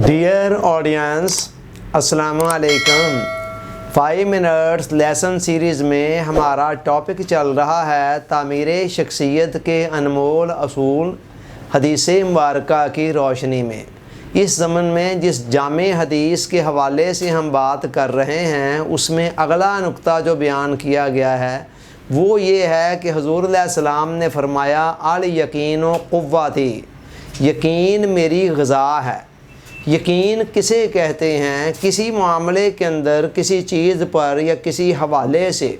Dear audience, अस्सलाम वालेकुम। 5 minutes lesson series में हमारा टॉपिक चल रहा है तामीर शख्सियत के अनमोल असूल हदीस मुबारका की रोशनी में। इस ज़मन में जिस जामे हदीस के हवाले से हम बात कर रहे हैं उसमें अगला नुक्ता जो बयान किया गया है वो ये है कि हुज़ूर अलैहिस्सलाम ने फरमाया अल यकीन क़ुव्वती, यकीन मेरी ग़िज़ा है। यकीन किसे कहते हैं? किसी मामले के अंदर किसी चीज़ पर या किसी हवाले से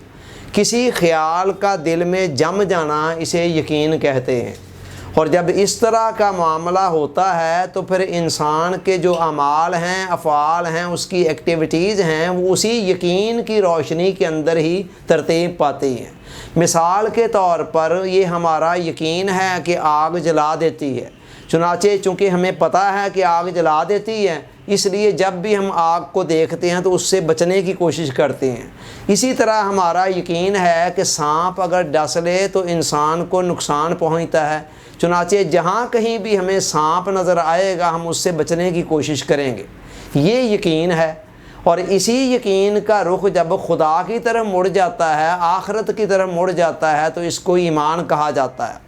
किसी ख़याल का दिल में जम जाना, इसे यकीन कहते हैं। और जब इस तरह का मामला होता है तो फिर इंसान के जो अमाल हैं, अफ़आल हैं, उसकी एक्टिविटीज़ हैं, वो उसी यकीन की रोशनी के अंदर ही तरतीब पाती हैं। मिसाल के तौर पर ये हमारा यकीन है कि आग जला देती है, चुनाचे चूँकि हमें पता है कि आग जला देती है, इसलिए जब भी हम आग को देखते हैं तो उससे बचने की कोशिश करते हैं। इसी तरह हमारा यकीन है कि सांप अगर डस ले तो इंसान को नुकसान पहुंचता है, चुनाचे जहाँ कहीं भी हमें सांप नज़र आएगा हम उससे बचने की कोशिश करेंगे। ये यकीन है। और इसी यकीन का रुख जब खुदा की तरफ मुड़ जाता है, आखिरत की तरफ मुड़ जाता है, तो इसको ईमान कहा जाता है।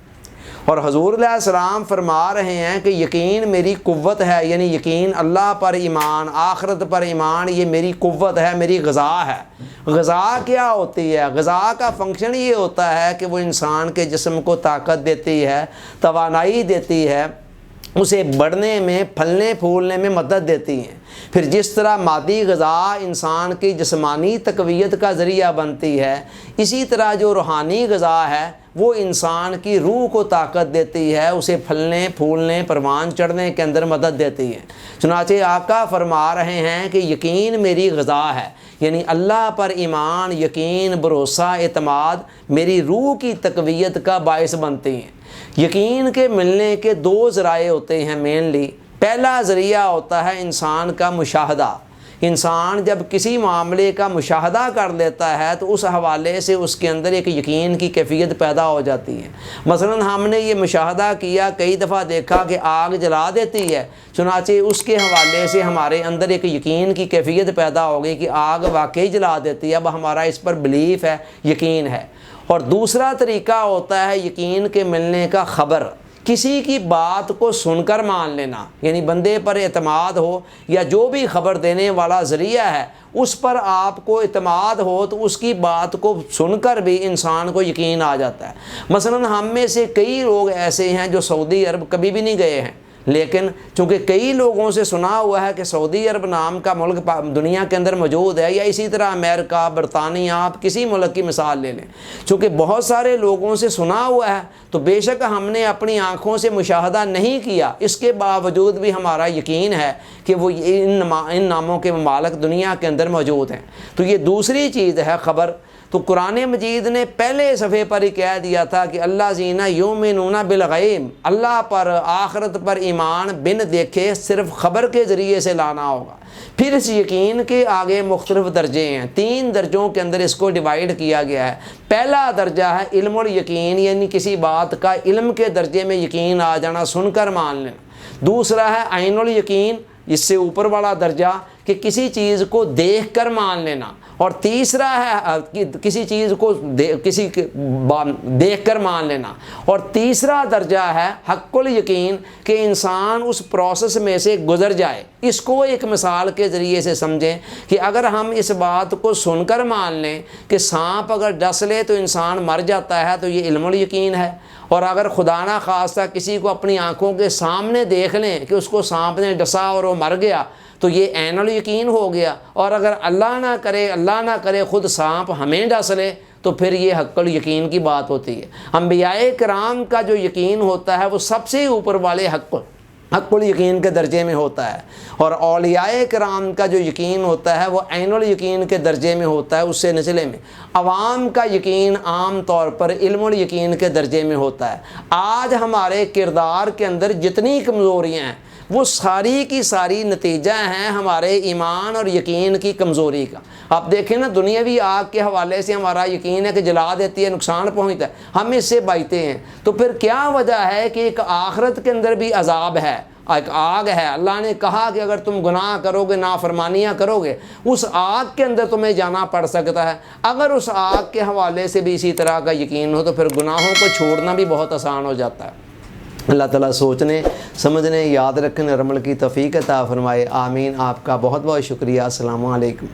और हुज़ूर अलैहिस्सलाम फरमा रहे हैं कि यकीन मेरी कुव्वत है, यानी यकीन अल्लाह पर ईमान, आखिरत पर ईमान, ये मेरी कुव्वत है, मेरी ग़िज़ा है। ग़िज़ा क्या होती है? ग़िज़ा का फंक्शन ये होता है कि वो इंसान के जिस्म को ताकत देती है, तवानाई देती है, उसे बढ़ने में, फलने फूलने में मदद देती हैं। फिर जिस तरह मादी ग़िज़ा इंसान की जिस्मानी तक़वियत का ज़रिया बनती है, इसी तरह जो रूहानी ग़िज़ा है वो इंसान की रूह को ताकत देती है, उसे फलने फूलने, परवान चढ़ने के अंदर मदद देती है। चुनाचे आका फरमा रहे हैं कि यकीन मेरी ग़िज़ा है, यानी अल्लाह पर ईमान, यकीन, भरोसा, एतमाद मेरी रूह की तक़वियत का बायस बनती हैं। यकीन के मिलने के दो ज़राए होते हैं मेनली। पहला ज़रिया होता है इंसान का मुशाहदा। इंसान जब किसी मामले का मुशाहदा कर लेता है तो उस हवाले से उसके अंदर एक यकीन की कैफियत पैदा हो जाती है। मसलन हमने ये मुशाहदा किया, कई दफ़ा देखा कि आग जला देती है, चुनाचे उसके हवाले से हमारे अंदर एक यकीन की कैफियत पैदा हो गई कि आग वाकई जला देती है। अब हमारा इस पर बिलीफ है, यकीन है। और दूसरा तरीका होता है यकीन के मिलने का ख़बर, किसी की बात को सुनकर मान लेना, यानी बंदे पर एतमाद हो या जो भी ख़बर देने वाला ज़रिया है उस पर आपको एतमाद हो तो उसकी बात को सुनकर भी इंसान को यकीन आ जाता है। मसलन हम में से कई लोग ऐसे हैं जो सऊदी अरब कभी भी नहीं गए हैं, लेकिन चूँकि कई लोगों से सुना हुआ है कि सऊदी अरब नाम का मुल्क दुनिया के अंदर मौजूद है, या इसी तरह अमेरिका, बरतानिया, आप किसी मुल्क की मिसाल ले लें, चूँकि बहुत सारे लोगों से सुना हुआ है तो बेशक हमने अपनी आँखों से मुशाहदा नहीं किया, इसके बावजूद भी हमारा यकीन है कि वो इन नामों के ममालिक दुनिया के अंदर मौजूद हैं। तो ये दूसरी चीज़ है ख़बर। तो कुरान मजीद ने पहले सफ़े पर ही कह दिया था कि अल्लाह ज़ीना युमिनूना बिल ग़ैब, अल्लाह पर, आखिरत पर ईमान बिन देखे सिर्फ़ ख़बर के ज़रिए से लाना होगा। फिर इस यकीन के आगे मुख्तलिफ़ दर्जे हैं, 3 दर्जों के अंदर इसको डिवाइड किया गया है। पहला दर्जा है इल्मुल यकीन, यानी किसी बात का इल्म के दर्जे में यकीन आ जाना, सुनकर मान लेना। दूसरा है ऐनुल यकीन, इससे ऊपर वाला दर्जा कि किसी चीज़ को देख कर मान लेना। और तीसरा है कि किसी चीज़ को देख कर मान लेना। और तीसरा दर्जा है हक़्क़ुल यकीन, कि इंसान उस प्रोसेस में से गुज़र जाए। इसको एक मिसाल के ज़रिए से समझें कि अगर हम इस बात को सुनकर मान लें कि सांप अगर डस ले तो इंसान मर जाता है, तो ये इल्मुल यकीन है। और अगर खुदा ना खास्ता किसी को अपनी आँखों के सामने देख लें कि उसको सांप ने डसा और वो मर गया, तो ये ऐनुल यकीन हो गया। और अगर अल्लाह ना करे ख़ुद सांप हमें डस ले तो फिर ये हक़्क़ुल यकीन की बात होती है। अंबियाए किराम का जो यकीन होता है वो सबसे ऊपर वाले हक़्क़ुल यकीन के दर्जे में होता है, और औलियाए किराम का जो यकीन होता है वो ऐनुल यकीन के दर्जे में होता है, उससे निचले में। अवाम का यकीन आम तौर पर इल्मुल यकीन के दर्जे में होता है। आज हमारे किरदार के अंदर जितनी कमज़ोरियाँ हैं वो सारी की सारी नतीजा हैं हमारे ईमान और यकीन की कमज़ोरी का। आप देखें ना, दुनियावी आग के हवाले से हमारा यकीन है कि जला देती है, नुकसान पहुंचता है, हम इससे बचते हैं। तो फिर क्या वजह है कि एक आखिरत के अंदर भी अजाब है, ایک آگ ہے، اللہ نے کہا کہ اگر تم گناہ کرو گے، نافرمانیاں کرو گے، اس آگ کے اندر تمہیں جانا پڑ سکتا ہے۔ اگر اس آگ کے حوالے سے بھی اسی طرح کا یقین ہو تو پھر گناہوں کو چھوڑنا بھی بہت آسان ہو جاتا ہے۔ اللہ تعالیٰ سوچنے، سمجھنے، یاد رکھنے اور عمل کی توفیق عطا فرمائے، آمین۔ آپ کا بہت بہت شکریہ۔ السلام علیکم۔